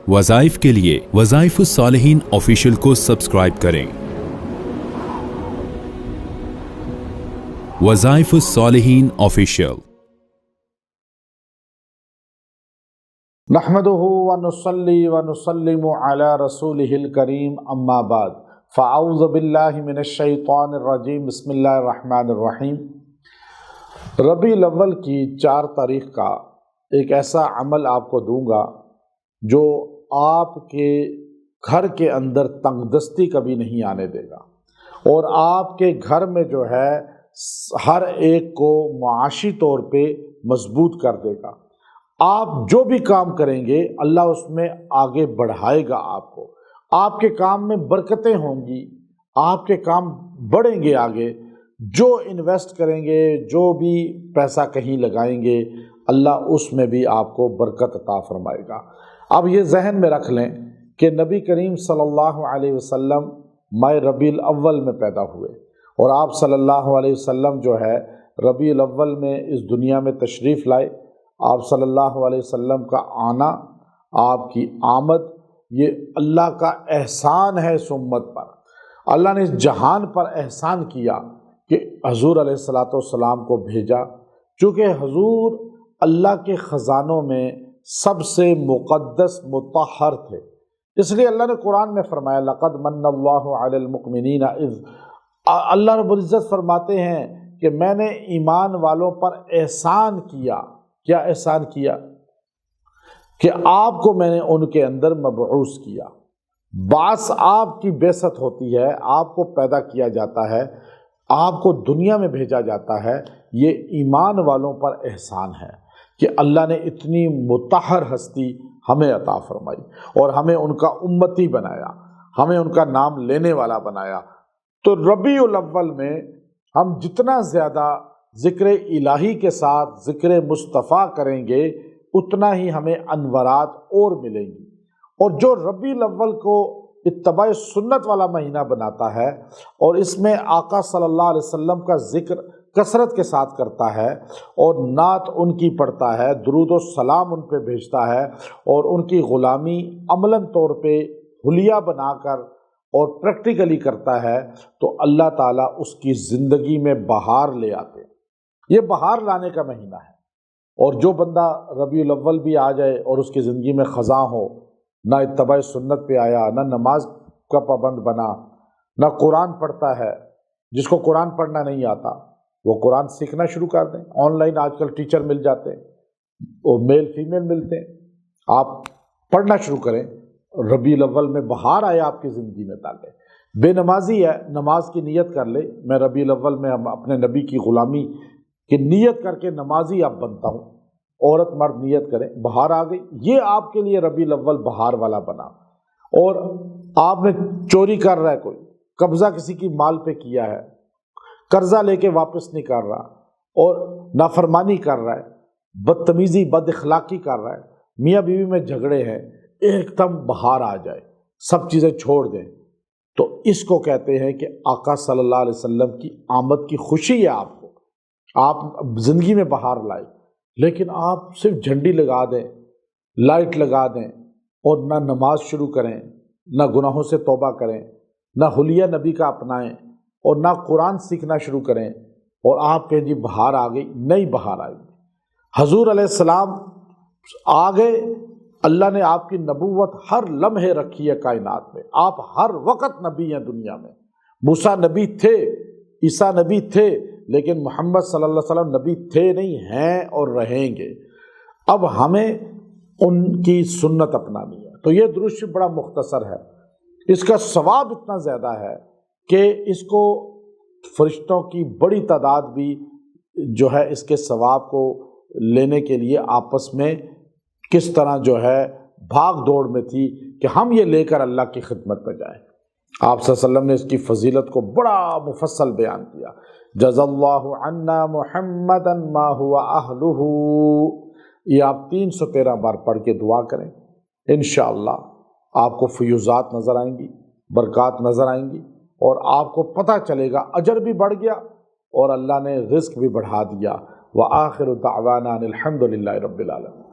وظائف کے لیے وظائف الصالحین آفیشیل کو سبسکرائب کریں۔ وظائف الصالحین آفیشیل۔ نحمده ونصلي ونسلم على رسوله الكريم اما بعد فاعوذ باللہ من الشیطان الرجیم بسم اللہ الرحمن الرحیم۔ ربیع الاول کی 4 تاریخ کا ایک ایسا عمل آپ کو دوں گا جو آپ کے گھر کے اندر تنگ دستی کبھی نہیں آنے دے گا، اور آپ کے گھر میں جو ہے ہر ایک کو معاشی طور پہ مضبوط کر دے گا۔ آپ جو بھی کام کریں گے اللہ اس میں آگے بڑھائے گا آپ کو، آپ کے کام میں برکتیں ہوں گی، آپ کے کام بڑھیں گے آگے۔ جو انویسٹ کریں گے، جو بھی پیسہ کہیں لگائیں گے، اللہ اس میں بھی آپ کو برکت عطا فرمائے گا۔ اب یہ ذہن میں رکھ لیں کہ نبی کریم صلی اللہ علیہ وسلم ماہ ربیع الاول میں پیدا ہوئے، اور آپ صلی اللہ علیہ وسلم جو ہے ربیع الاول میں اس دنیا میں تشریف لائے۔ آپ صلی اللہ علیہ وسلم کا آنا، آپ کی آمد، یہ اللہ کا احسان ہے اس امت پر۔ اللہ نے اس جہان پر احسان کیا کہ حضور علیہ السلام کو بھیجا، چونکہ حضور اللہ کے خزانوں میں سب سے مقدس مطہر تھے۔ اس لیے اللہ نے قرآن میں فرمایا لقد من اللہ علی المؤمنین اذ، اللہ رب العزت فرماتے ہیں کہ میں نے ایمان والوں پر احسان کیا۔ کیا احسان کیا؟ کہ آپ کو میں نے ان کے اندر مبعوث کیا۔ بعث آپ کی بعثت ہوتی ہے، آپ کو پیدا کیا جاتا ہے، آپ کو دنیا میں بھیجا جاتا ہے۔ یہ ایمان والوں پر احسان ہے کہ اللہ نے اتنی مطہر ہستی ہمیں عطا فرمائی اور ہمیں ان کا امتی بنایا، ہمیں ان کا نام لینے والا بنایا۔ تو ربیع الاول میں ہم جتنا زیادہ ذکر الہی کے ساتھ ذکر مصطفیٰ کریں گے اتنا ہی ہمیں انوارات اور ملیں گی۔ اور جو ربیع الاول کو اتباع سنت والا مہینہ بناتا ہے اور اس میں آقا صلی اللہ علیہ وسلم کا ذکر کثرت کے ساتھ کرتا ہے اور نعت ان کی پڑھتا ہے، درود و سلام ان پہ بھیجتا ہے، اور ان کی غلامی عملاً طور پہ حلیہ بنا کر اور پریکٹیکلی کرتا ہے، تو اللہ تعالیٰ اس کی زندگی میں بہار لے آتے ہیں۔ یہ بہار لانے کا مہینہ ہے، اور جو بندہ ربیع الاول بھی آ جائے اور اس کی زندگی میں خزاں ہو، نہ اتباع سنت پہ آیا، نہ نماز کا پابند بنا، نہ قرآن پڑھتا ہے، جس کو قرآن پڑھنا نہیں آتا وہ قرآن سیکھنا شروع کر دیں۔ آن لائن آج کل ٹیچر مل جاتے ہیں، وہ میل فیمیل ملتے ہیں، آپ پڑھنا شروع کریں۔ ربیع الاول میں بہار آئے آپ کی زندگی میں، تاکہ بے نمازی ہے نماز کی نیت کر لے، میں ربیع الاول میں اپنے نبی کی غلامی کی نیت کر کے نمازی اب بنتا ہوں۔ عورت مرد نیت کریں، بہار آ گئی، یہ آپ کے لیے ربیع الاول بہار والا بنا۔ اور آپ نے چوری کر رہا ہے، کوئی قبضہ کسی کی مال پہ کیا ہے، قرضہ لے کے واپس نہیں کر رہا، اور نافرمانی کر رہا ہے، بدتمیزی بد اخلاقی کر رہا ہے، میاں بیوی میں جھگڑے ہیں، ایک دم بہار آ جائے، سب چیزیں چھوڑ دیں، تو اس کو کہتے ہیں کہ آقا صلی اللہ علیہ وسلم کی آمد کی خوشی ہے آپ کو، آپ زندگی میں بہار لائے۔ لیکن آپ صرف جھنڈی لگا دیں، لائٹ لگا دیں، اور نہ نماز شروع کریں، نہ گناہوں سے توبہ کریں، نہ حلیہ نبی کا اپنائیں، اور نہ قرآن سیکھنا شروع کریں، اور آپ کہیں جی بہار آ گئی، نئی بہار آئے گی۔ حضور علیہ السلام آ گئے، اللہ نے آپ کی نبوت ہر لمحے رکھی ہے کائنات میں، آپ ہر وقت نبی ہیں دنیا میں۔ موسیٰ نبی تھے، عیسیٰ نبی تھے، لیکن محمد صلی اللہ علیہ وسلم نبی تھے نہیں، ہیں اور رہیں گے۔ اب ہمیں ان کی سنت اپنانی ہے۔ تو یہ درود شریف بڑا مختصر ہے، اس کا ثواب اتنا زیادہ ہے کہ اس کو فرشتوں کی بڑی تعداد بھی جو ہے اس کے ثواب کو لینے کے لیے آپس میں کس طرح جو ہے بھاگ دوڑ میں تھی کہ ہم یہ لے کر اللہ کی خدمت میں جائیں۔ آپ صلی اللہ علیہ وسلم نے اس کی فضیلت کو بڑا مفصل بیان کیا۔ جزا اللہ عنا محمدا ما هو اہلہ، یہ آپ 313 بار پڑھ کے دعا کریں، انشاءاللہ آپ کو فیوزات نظر آئیں گی، برکات نظر آئیں گی، اور آپ کو پتہ چلے گا اجر بھی بڑھ گیا اور اللہ نے رزق بھی بڑھا دیا۔ وآخر دعوانا الحمد للہ رب العالمین۔